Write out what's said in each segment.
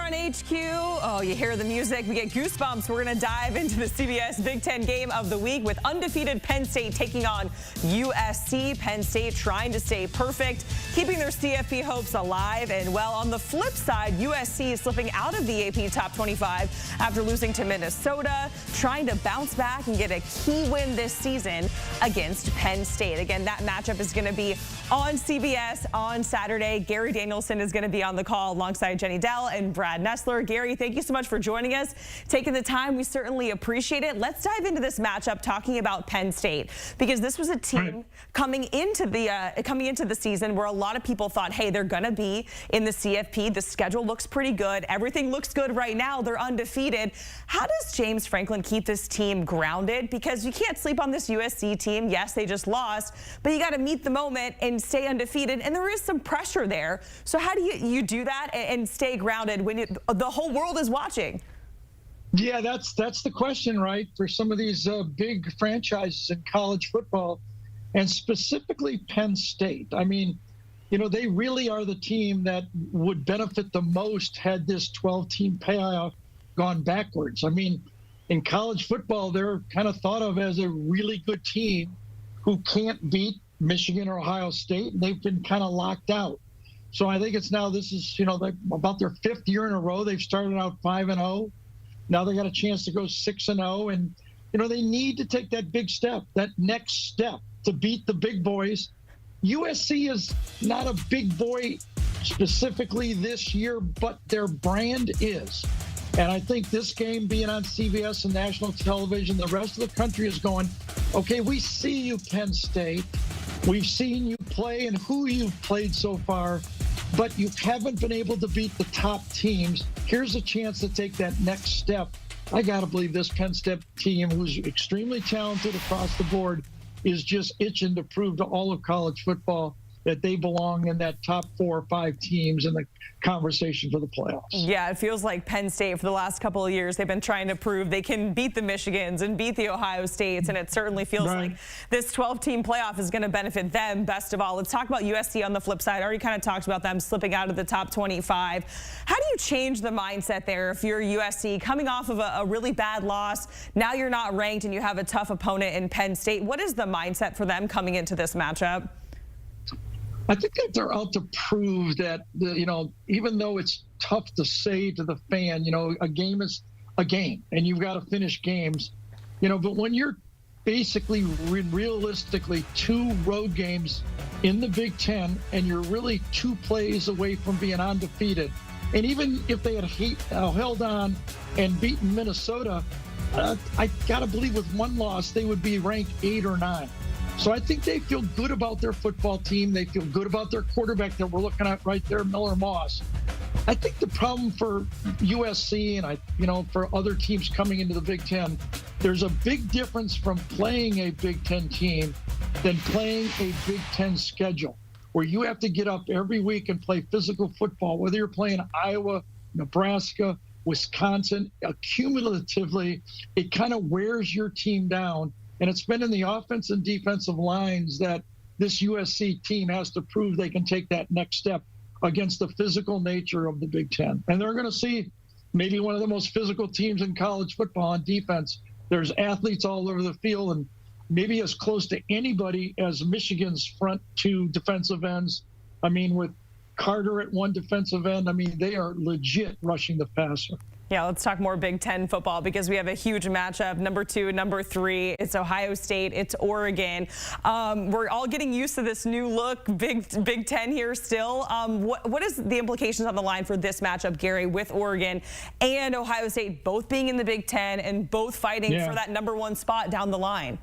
on HQ, oh, you hear the music, we get goosebumps. We're going to dive into the CBS Big Ten game of the week with undefeated Penn State taking on USC. Penn State trying to stay perfect, keeping their CFP hopes alive. And, well, on the flip side, USC is slipping out of the AP Top 25 after losing to Minnesota, trying to bounce back and get a key win this season against Penn State. Again, that matchup is going to be on CBS on Saturday. Gary Danielson is going to be on the call alongside Jenny Dell and Brad Nessler. Gary, thank you so much for joining us, taking the time. We certainly appreciate it. Let's dive into this matchup talking about Penn State, because this was a team coming into the season where a lot of people thought, hey, they're going to be in the CFP. The schedule looks pretty good. Everything looks good right now. They're undefeated. How does James Franklin keep this team grounded? Because you can't sleep on this USC team. Yes, they just lost, but you got to meet the moment and stay undefeated, and there is some pressure there. So how do you do that and stay grounded when the whole world is watching? Yeah, that's the question, right? For some of these big franchises in college football, and specifically Penn State. I mean, you know, they really are the team that would benefit the most had this 12-team playoff gone backwards. I mean, in college football, they're kind of thought of as a really good team who can't beat Michigan or Ohio State, and they've been kind of locked out. So I think it's now, this is, you know, about their 5th year in a row. They've started out 5-0. Now they got a chance to go 6-0, and you know, they need to take that big step, that next step to beat the big boys. USC is not a big boy specifically this year, but their brand is. And I think this game being on CBS and national television, the rest of the country is going, okay, we see you, Penn State. We've seen you play and who you've played so far, but you haven't been able to beat the top teams. Here's a chance to take that next step. I got to believe this Penn State team, who's extremely talented across the board, is just itching to prove to all of college football that they belong in that top 4 or 5 teams in the conversation for the playoffs. Yeah, it feels like Penn State for the last couple of years, they've been trying to prove they can beat the Michigans and beat the Ohio States, and it certainly feels like this 12-team playoff is going to benefit them best of all. Let's talk about USC on the flip side. I already kind of talked about them slipping out of the top 25. How do you change the mindset there if you're USC coming off of a really bad loss? Now you're not ranked and you have a tough opponent in Penn State. What is the mindset for them coming into this matchup? I think that they're out to prove that, you know, even though it's tough to say to the fan, you know, a game is a game and you've got to finish games, you know, but when you're basically realistically 2 road games in the Big Ten and you're really 2 plays away from being undefeated, and even if they had held on and beaten Minnesota, I got to believe with 1 loss, they would be ranked 8 or 9. So I think they feel good about their football team. They feel good about their quarterback that we're looking at right there, Miller Moss. I think the problem for USC and you know, for other teams coming into the Big Ten, there's a big difference from playing a Big Ten team than playing a Big Ten schedule, where you have to get up every week and play physical football, whether you're playing Iowa, Nebraska, Wisconsin. Cumulatively, it kind of wears your team down. And it's been in the offense and defensive lines that this USC team has to prove they can take that next step against the physical nature of the Big Ten. And they're going to see maybe one of the most physical teams in college football on defense. There's athletes all over the field, and maybe as close to anybody as Michigan's front 2 defensive ends. I mean, with Carter at 1 defensive end, I mean, they are legit rushing the passer. Yeah, let's talk more Big Ten football, because we have a huge matchup. Number 2, number 3. It's Ohio State. It's Oregon. We're all getting used to this new look, Big Ten here still. What is the implications on the line for this matchup, Gary, with Oregon and Ohio State both being in the Big Ten and both fighting for that number 1 spot down the line?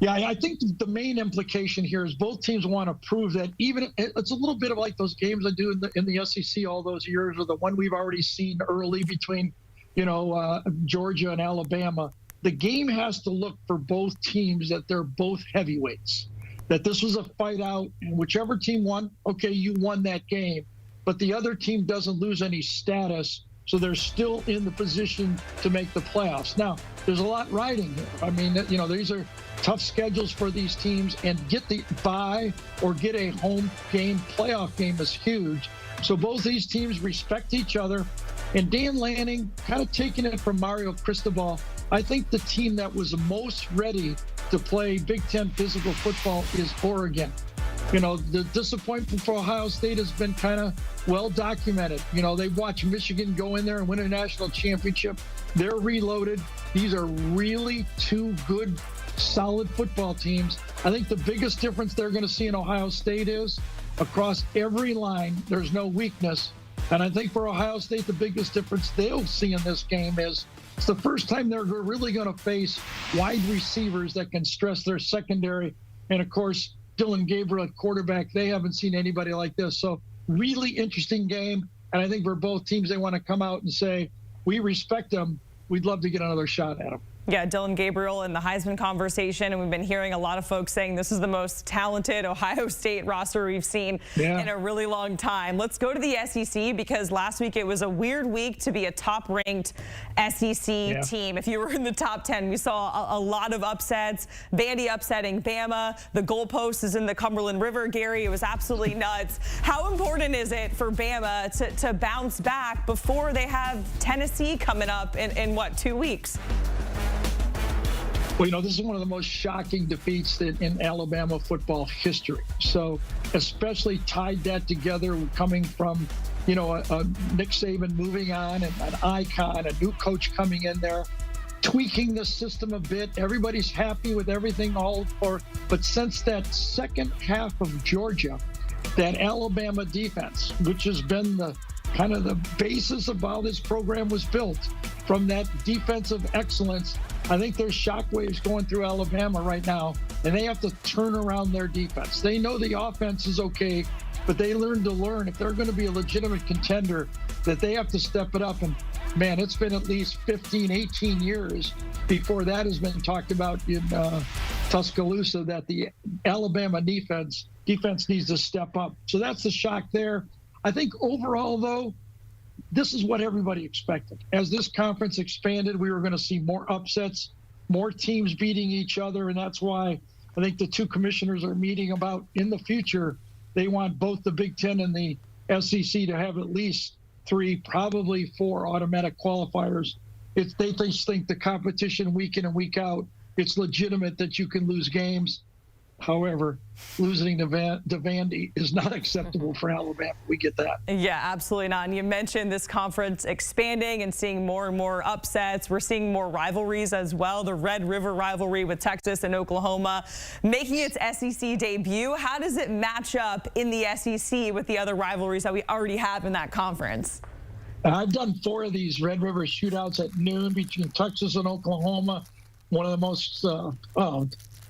Yeah, I think the main implication here is both teams want to prove that even it's a little bit of like those games I do in the SEC all those years, or the one we've already seen early between, you know, Georgia and Alabama. The game has to look for both teams that they're both heavyweights, that this was a fight out, and whichever team won, okay, you won that game, but the other team doesn't lose any status. So they're still in the position to make the playoffs. Now, there's a lot riding here. I mean, you know, these are tough schedules for these teams, and get the bye or get a home game, playoff game is huge. So both these teams respect each other. And Dan Lanning, kind of taking it from Mario Cristobal, I think the team that was most ready to play Big Ten physical football is Oregon. You know, the disappointment for Ohio State has been kind of well documented. You know, they watched Michigan go in there and win a national championship. They're reloaded. These are really two good, solid football teams. I think the biggest difference they're going to see in Ohio State is across every line, there's no weakness. And I think for Ohio State, the biggest difference they'll see in this game is it's the first time they're really going to face wide receivers that can stress their secondary. And of course, Dylan Gabriel at quarterback, they haven't seen anybody like this. So really interesting game. And I think for both teams, they want to come out and say, we respect them. We'd love to get another shot at them. Yeah, Dylan Gabriel in the Heisman conversation, and we've been hearing a lot of folks saying this is the most talented Ohio State roster we've seen in a really long time. Let's go to the SEC, because last week it was a weird week to be a top-ranked SEC team. If you were in the top 10, we saw a lot of upsets. Vandy upsetting Bama. The goalpost is in the Cumberland River, Gary. It was absolutely nuts. How important is it for Bama to bounce back before they have Tennessee coming up in what, 2 weeks? Well, you know, this is one of the most shocking defeats in Alabama football history. So especially tied that together coming from, you know, Nick Saban moving on and an icon, a new coach coming in there, tweaking the system a bit. Everybody's happy with everything but since that second half of Georgia, that Alabama defense, which has been the kind of the basis of how this program was built, from that defensive excellence, I think there's shockwaves going through Alabama right now, and they have to turn around their defense. They know the offense is okay, but they learn if they're going to be a legitimate contender, that they have to step it up. And man, it's been at least 15, 18 years before that has been talked about in Tuscaloosa, that the Alabama defense needs to step up. So that's the shock there. I think overall, though, this is what everybody expected. As this conference expanded, we were going to see more upsets, more teams beating each other, and that's why I think the two commissioners are meeting about in the future. They want both the Big Ten and the SEC to have at least 3, probably 4 automatic qualifiers. They just think the competition week in and week out, it's legitimate that you can lose games. However, losing to Vandy is not acceptable for Alabama. We get that. Yeah, absolutely not. And you mentioned this conference expanding and seeing more and more upsets. We're seeing more rivalries as well. The Red River rivalry with Texas and Oklahoma making its SEC debut. How does it match up in the SEC with the other rivalries that we already have in that conference? I've done 4 of these Red River shootouts at noon between Texas and Oklahoma. One of the most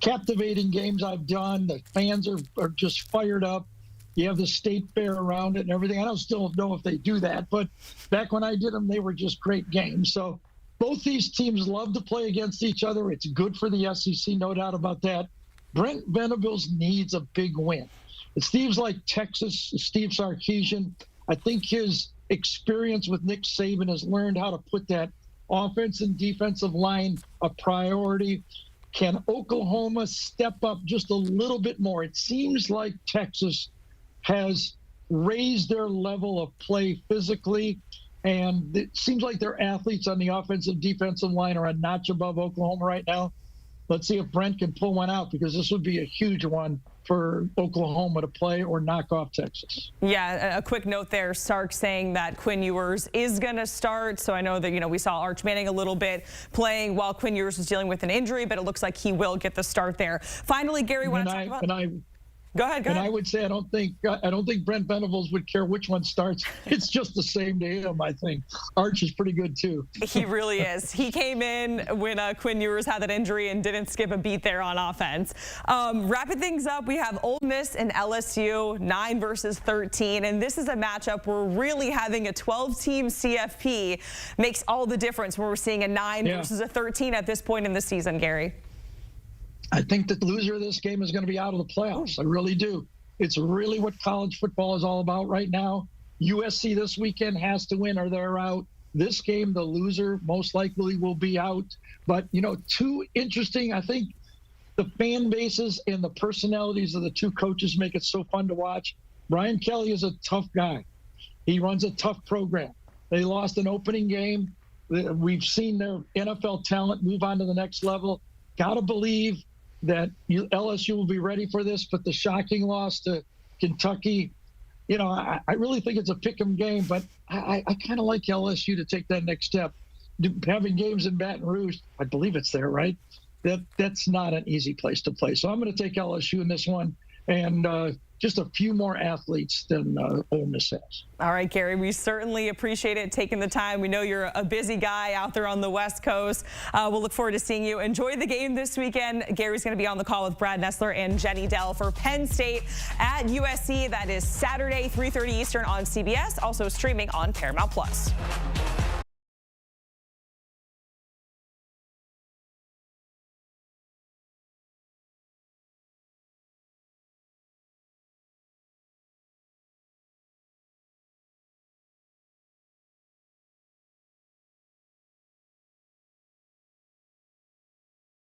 captivating games I've done. The fans are just fired up. You have the state fair around it and everything. I don't still know if they do that, but back when I did them, they were just great games. So both these teams love to play against each other. It's good for the SEC, no doubt about that. Brent Venables needs a big win. It seems like Texas, Steve Sarkisian, I think his experience with Nick Saban has learned how to put that offense and defensive line a priority. Can Oklahoma step up just a little bit more? It seems like Texas has raised their level of play physically, and it seems like their athletes on the offensive defensive line are a notch above Oklahoma right now. Let's see if Brent can pull one out, because this would be a huge one for Oklahoma to play or knock off Texas. Yeah, a quick note there, Sark saying that Quinn Ewers is going to start. So I know that, you know, we saw Arch Manning a little bit playing while Quinn Ewers was dealing with an injury, but it looks like he will get the start there. Finally, Gary, want to talk about... Go ahead. And I would say I don't think Brent Venables would care which one starts. It's just the same to him, I think. Arch is pretty good, too. He really is. He came in when Quinn Ewers had that injury and didn't skip a beat there on offense. Wrapping things up, we have Ole Miss and LSU, 9 versus 13. And this is a matchup where really having a 12-team CFP makes all the difference, where we're seeing a 9 versus a 13 at this point in the season, Gary. I think that the loser of this game is going to be out of the playoffs. I really do. It's really what college football is all about right now. USC this weekend has to win or they're out. This game, the loser most likely will be out. But, you know, two interesting, I think the fan bases and the personalities of the two coaches make it so fun to watch. Brian Kelly is a tough guy. He runs a tough program. They lost an opening game. We've seen their NFL talent move on to the next level. Got to believe that LSU will be ready for this, but the shocking loss to Kentucky, I really think it's a pick-em game, but I kind of like LSU to take that next step. Having games in Baton Rouge, I believe it's there, right? That's not an easy place to play. So I'm going to take LSU in this one, and just a few more athletes than Ole Miss has. All right, Gary, we certainly appreciate it, taking the time. We know you're a busy guy out there on the West Coast. We'll look forward to seeing you. Enjoy the game this weekend. Gary's going to be on the call with Brad Nessler and Jenny Dell for Penn State at USC. That is Saturday, 3:30 Eastern on CBS, also streaming on Paramount+.